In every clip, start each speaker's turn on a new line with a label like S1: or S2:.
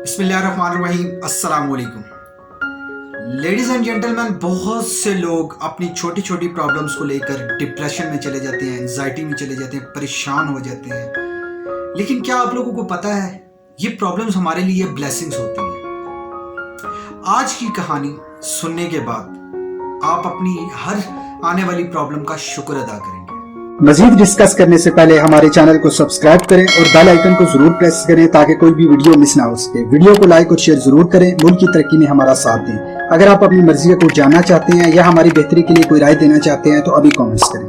S1: बिस्मिल्लाहिर्रहमानिर्रहीम, अस्सलाम वालेकुम। लेडीज़ एंड जेंटलमैन, बहुत से लोग अपनी छोटी छोटी प्रॉब्लम्स को लेकर डिप्रेशन में चले जाते हैं, एंजाइटी में चले जाते हैं, परेशान हो जाते हैं। लेकिन क्या आप लोगों को पता है, ये प्रॉब्लम्स हमारे लिए ब्लेसिंग्स होती हैं। आज की कहानी सुनने के बाद आप अपनी हर आने वाली प्रॉब्लम का शुक्र अदा करेंगे।
S2: मजीद डिस्कस करने से पहले हमारे चैनल को सब्सक्राइब करें और बेल आइकन को जरूर प्रेस करें ताकि कोई भी वीडियो मिस ना हो सके। वीडियो को लाइक और शेयर जरूर करें, मुल्क की तरक्की में हमारा साथ दें। अगर आप अपनी मर्जी को जानना चाहते हैं या हमारी बेहतरी के लिए कोई राय देना चाहते हैं तो अभी कमेंट्स करें।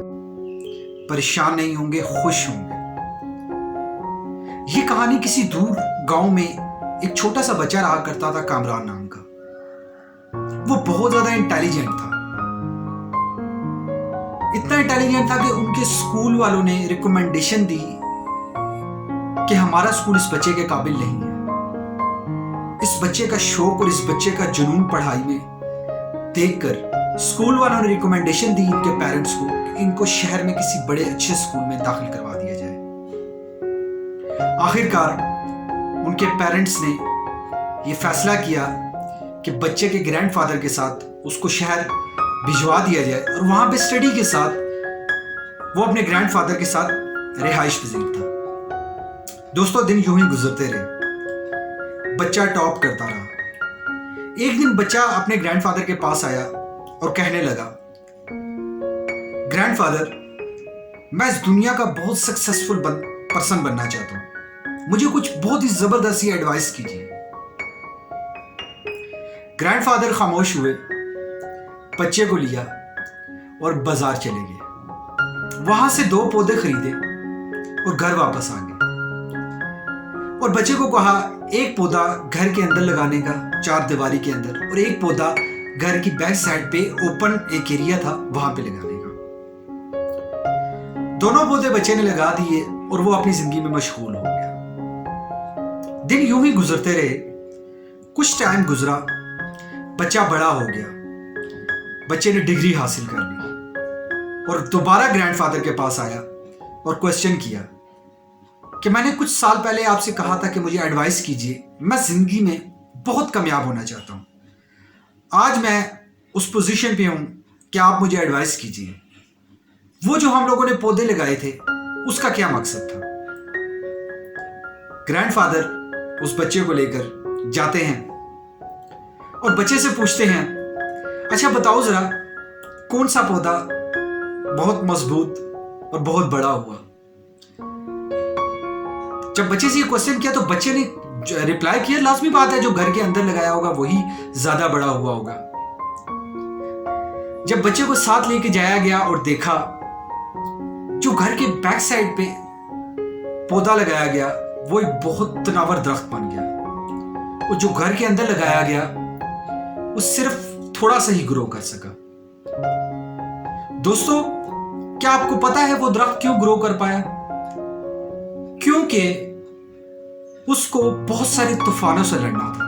S1: परेशान नहीं होंगे, खुश होंगे। ये कहानी किसी दूर गांव में एक छोटा सा बच्चा रहा करता था, कामरान नाम का। वो बहुत ज्यादा इंटेलिजेंट था, इतना इंटेलिजेंट था कि उनके स्कूल वालों ने रिकमेंडेशन दी कि हमारा स्कूल इस बच्चे के काबिल नहीं है। इस बच्चे का शौक और इस बच्चे का जुनून पढ़ाई में देखकर स्कूल वालों ने रिकमेंडेशन दी इनके पेरेंट्स को कि इनको शहर में किसी बड़े अच्छे स्कूल में दाखिल करवा दिया जाए। आखिरकार उनके पेरेंट्स ने यह फैसला किया कि बच्चे के ग्रैंडफादर के साथ उसको शहर भिजवा दिया जाए और वहां पे स्टडी के साथ वो अपने ग्रैंडफादर के साथ रिहाइश पजीर था। दोस्तों, दिन यूं ही गुजरते रहे, बच्चा टॉप करता रहा। एक दिन बच्चा अपने ग्रैंडफादर के पास आया और कहने लगा, ग्रैंडफादर, मैं इस दुनिया का बहुत सक्सेसफुल पर्सन बनना चाहता हूं, मुझे कुछ बहुत ही जबरदस्त एडवाइस कीजिए। ग्रैंडफादर खामोश हुए, बच्चे को लिया और बाजार चले गए। वहां से 2 पौधे खरीदे और घर वापस आ गए और बच्चे को कहा, एक पौधा घर के अंदर लगाने का, 4 दीवारी के अंदर, और एक पौधा घर की बैक साइड पे ओपन एक एरिया था वहां पे लगाने का। दोनों पौधे बच्चे ने लगा दिए और वो अपनी जिंदगी में मशगूल हो गया। दिन यूं ही गुजरते रहे। कुछ टाइम गुजरा, बच्चा बड़ा हो गया, बच्चे ने डिग्री हासिल कर ली और दोबारा ग्रैंडफादर के पास आया और क्वेश्चन किया कि मैंने कुछ साल पहले आपसे कहा था कि मुझे एडवाइस कीजिए, मैं जिंदगी में बहुत कामयाब होना चाहता हूं। आज मैं उस पोजीशन पे हूं कि आप मुझे एडवाइस कीजिए। वो जो हम लोगों ने पौधे लगाए थे उसका क्या मकसद था? ग्रैंडफादर उस बच्चे को लेकर जाते हैं और बच्चे से पूछते हैं, अच्छा बताओ जरा, कौन सा पौधा बहुत मजबूत और बहुत बड़ा हुआ? जब बच्चे से ये क्वेश्चन किया तो बच्चे ने रिप्लाई किया, लाजमी बात है, जो घर के अंदर लगाया होगा वही ज्यादा बड़ा हुआ होगा। जब बच्चे को साथ लेके जाया गया और देखा, जो घर के बैक साइड पे पौधा लगाया गया वो एक बहुत तनावर दरख्त बन गया, और जो घर के अंदर लगाया गया वो सिर्फ थोड़ा सा ही ग्रो कर सका। दोस्तों, क्या आपको पता है वो दरख्त क्यों ग्रो कर पाया? क्योंकि उसको बहुत सारे तूफानों से लड़ना था।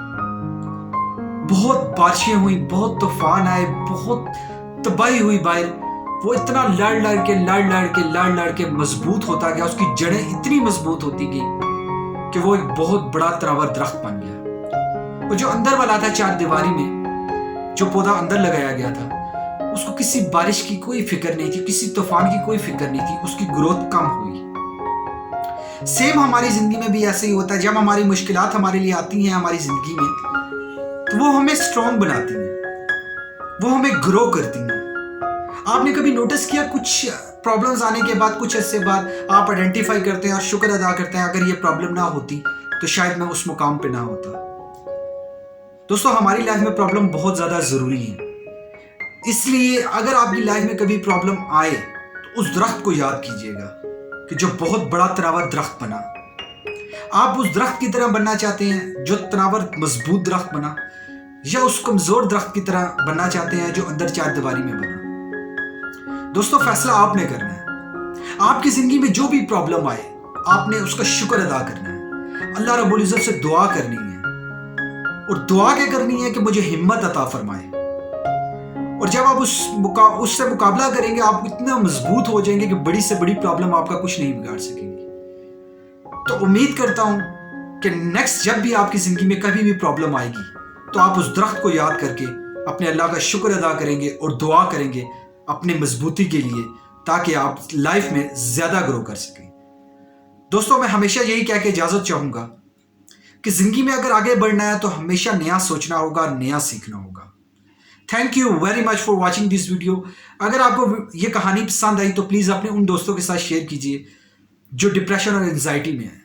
S1: बहुत बारिशें हुई, बहुत तूफान आए, बहुत तबाही हुई बाहर। वो इतना लड़ के मजबूत होता गया, उसकी जड़ें इतनी मजबूत होती गई कि वो एक बहुत बड़ा तनावर दरख्त बन गया। वो जो अंदर वाला था, 4 दीवारी में जो पौधा अंदर लगाया गया था, उसको किसी बारिश की कोई फिक्र नहीं थी, किसी तूफान की कोई फिक्र नहीं थी, उसकी ग्रोथ कम हुई। सेम हमारी जिंदगी में भी ऐसे ही होता है। जब हमारी मुश्किलात हमारे लिए आती हैं हमारी जिंदगी में, तो वो हमें स्ट्रांग बनाती हैं, वो हमें ग्रो करती हैं। आपने कभी नोटिस किया, कुछ प्रॉब्लम्स आने के बाद, कुछ ऐसे बाद आप आइडेंटिफाई करते हैं और शुक्र अदा करते हैं, अगर ये प्रॉब्लम ना होती तो शायद मैं उस मुकाम पे ना होता। दोस्तों, हमारी लाइफ में प्रॉब्लम बहुत ज्यादा जरूरी है, इसलिए अगर आपकी लाइफ में कभी प्रॉब्लम आए तो उस दरख्त को याद कीजिएगा कि जो बहुत बड़ा तनावर दरख्त बना। आप उस दरख्त की तरह बनना चाहते हैं जो तनावर मजबूत दरख्त बना, या उस कमजोर दरख्त की तरह बनना चाहते हैं जो अंदर 4 दीवारी में बना? दोस्तों, फैसला आपने करना है। आपकी जिंदगी में जो भी प्रॉब्लम आए, आपने उसका शुक्र अदा करना है, अल्लाह रब्बुल इज्जत से दुआ करनी है, और दुआ क्या करनी है कि मुझे हिम्मत अता फरमाए। और जब आप उससे मुकाबला करेंगे, आप इतना मजबूत हो जाएंगे कि बड़ी से बड़ी प्रॉब्लम आपका कुछ नहीं बिगाड़ सकेंगी। तो उम्मीद करता हूं कि नेक्स्ट जब भी आपकी ज़िंदगी में कभी भी प्रॉब्लम आएगी तो आप उस दरख्त को याद करके अपने अल्लाह का शुक्र अदा करेंगे और दुआ करेंगे अपने मजबूती के लिए, ताकि आप लाइफ में ज़्यादा ग्रो कर सकें। दोस्तों, मैं हमेशा यही कह के इजाज़त चाहूँगा कि ज़िंदगी में अगर आगे बढ़ना है तो हमेशा नया सोचना होगा, नया सीखना होगा। Thank you very much for watching this video. अगर आपको ये कहानी पसंद आई तो प्लीज़ अपने उन दोस्तों के साथ शेयर कीजिए जो डिप्रेशन और एंजाइटी में है।